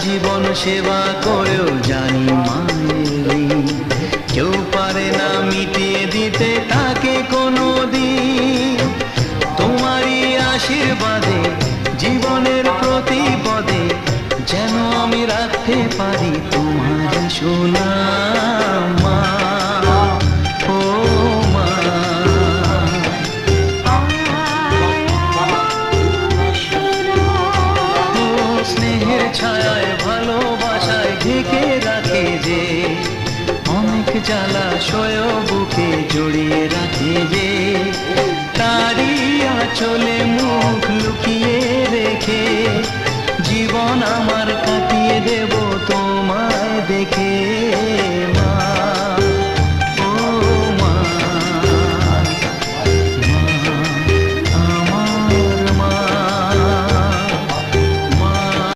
জীবন সেবা করেও জানি মায়ের ঋণ কেউ পারে না মিটিয়ে দিতে তাকে কোনো দিন। তোমারই আশীর্বাদে জীবনের প্রতি পদে যেন আমি রাখতে পারি তোমার সুনাম মা, ও মা। ও স্নেহের ছায়ায় ভালোবাসায় ঢেকে রাখে যে, অনেক জ্বালাশয় বুকে জড়িয়ে রাখে যে, তারি আঁচলে মুখ লুকিয়ে রেখে জীবন আমার কাটিয়ে দেব তোমায় দেখে।